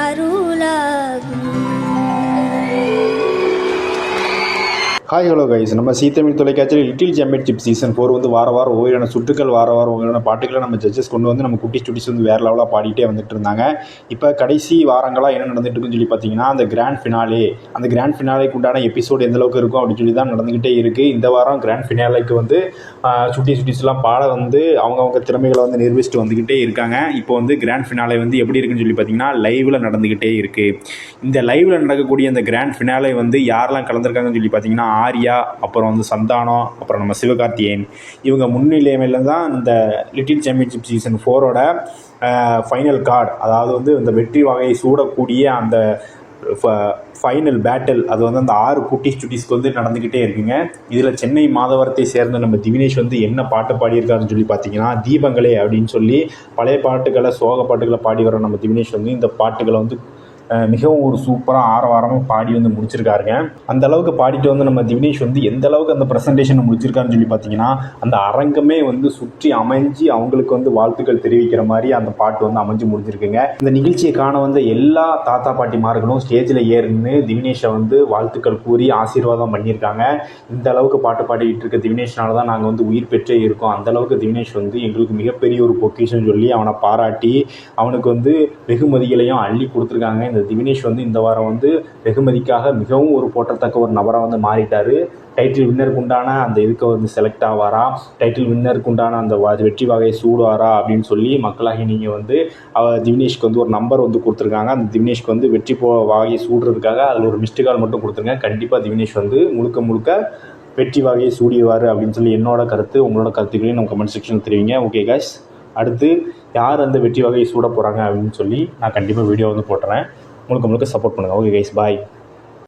அருளாகும். Hi hello guys, நம்ம சீத்தமிழ் தொலைக்காட்சியில் little championship season 4 வந்து வார வாரம் ஓய்வான சுற்றுக்கள், வார வாரம் ஓய்வான பாட்டுகளை நம்ம ஜட்ஜஸ் கொண்டு வந்து நம்ம குட்டிஸ் வந்து வேறு லெவலாக பாடிட்டே வந்துட்டு இருந்தாங்க. இப்போ கடைசி வாரங்களாக என்ன நடந்துட்டு இருக்குன்னு சொல்லி பார்த்தீங்கன்னா, அந்த கிராண்ட் ஃபினாலேக்கு உண்டான எபிசோடு எந்த அளவுக்கு இருக்கும் அப்படின்னு சொல்லி தான் நடந்துக்கிட்டே இருக்குது. இந்த வாரம் கிராண்ட் ஃபினாலேக்கு வந்து சுட்டிஸ்லாம் பாட வந்து அவங்கவுங்க திறமைகளை வந்து நிரூபிச்சுட்டு வந்துக்கிட்டே இருக்காங்க. இப்போ வந்து கிராண்ட் ஃபினாலே வந்து எப்படி இருக்குன்னு சொல்லி பார்த்தீங்கன்னா, லைவில் நடந்துக்கிட்டே இருக்குது. இந்த லைவில் நடக்கக்கூடிய அந்த கிராண்ட் ஃபினாலே வந்து யாரெல்லாம் கலந்துருக்காங்கன்னு சொல்லி பார்த்தீங்கன்னா, ஆர்யா, அப்புறம் வந்து சந்தானம், அப்புறம் நம்ம சிவகார்த்திகேயன், இவங்க முன்னிலைமையில் தான் இந்த லிட்டில் சாம்பியன்ஷிப் சீசன் 4ஓட ஃபைனல் கார்டு, அதாவது வந்து இந்த வெற்றி வகையை சூடக்கூடிய அந்த ஃபைனல் பேட்டில் அது வந்து அந்த 6 சுட்டிஸ்க்கு வந்து நடந்துக்கிட்டே இருக்குங்க. இதில் சென்னை மாதவரத்தை சேர்ந்த நம்ம திவினேஷ் வந்து என்ன பாட்டு பாடியிருக்காருன்னு சொல்லி பார்த்தீங்கன்னா, தீபங்களே அப்படின்னு சொல்லி பழைய பாட்டுகளை, சோக பாட்டுகளை பாடி வர நம்ம திவினேஷ் வந்து இந்த பாட்டுகளை வந்து மிகவும் ஒரு சூப்பராக ஆரவாரமாக பாடி வந்து முடிச்சிருக்காருங்க. அந்த அளவுக்கு பாடிட்டு வந்து நம்ம திவினேஷ் வந்து எந்த அளவுக்கு அந்த ப்ரெசன்டேஷனை முடிச்சிருக்காருன்னு சொல்லி பார்த்தீங்கன்னா, அந்த அரங்கமே வந்து சுற்றி அமைஞ்சு அவங்களுக்கு வந்து வாழ்த்துக்கள் தெரிவிக்கிற மாதிரி அந்த பாட்டு வந்து அமைஞ்சு முடிஞ்சிருக்குங்க. இந்த நிகழ்ச்சியை காண வந்த எல்லா தாத்தா பாட்டிமார்களும் ஸ்டேஜில் ஏறின்னு திவினேஷை வந்து வாழ்த்துக்கள் கூறி ஆசீர்வாதம் பண்ணியிருக்காங்க. இந்த அளவுக்கு பாட்டு பாடிக்கிட்டு இருக்க திவினேஷ்னால தான் நாங்கள் வந்து உயிர் பெற்றே இருக்கோம். அந்தளவுக்கு திவினேஷ் வந்து எங்களுக்கு மிகப்பெரிய ஒரு பொக்கிஷன் சொல்லி அவனை பாராட்டி அவனுக்கு வந்து வெகுமதிகளையும் அள்ளி கொடுத்துருக்காங்க. இந்த திவினேஷ் வந்து இந்த வாரம் வந்து வெகுமதிக்காக மிகவும் ஒரு போற்றத்தக்க ஒரு நபராக வந்து மாறிட்டார். டைட்டில் வின்னருக்கு உண்டான அந்த இதுக்கு வந்து செலக்ட் ஆவாரா, டைட்டில் வின்னருக்கு உண்டான அந்த வெற்றி வகையை சூடுவாரா அப்படின்னு சொல்லி மக்களாகி நீங்கள் வந்து திவினேஷ்க்கு வந்து ஒரு நம்பர் வந்து கொடுத்துருக்காங்க. அந்த திவினேஷ்க்கு வந்து வெற்றி வகையை சூடுறதுக்காக அதில் ஒரு மிஸ்டு கால் மட்டும் கொடுத்துருங்க. கண்டிப்பாக திவினேஷ் வந்து முழுக்க வெற்றி வகையை சூடிடுவார் அப்படின்னு சொல்லி என்னோட கருத்து. உங்களோட கருத்துக்களையும் நம்ம கமெண்ட் செக்ஷனில் தெரிவிங்க. ஓகே கைஸ், அடுத்து யார் அந்த வெற்றி வகையை சூட போகிறாங்க அப்படின்னு சொல்லி நான் கண்டிப்பாக வீடியோ வந்து போட்டுறேன். முழுக்க சப்போர்ட் பண்ணுங்கள். ஓகே கைஸ், பாய்.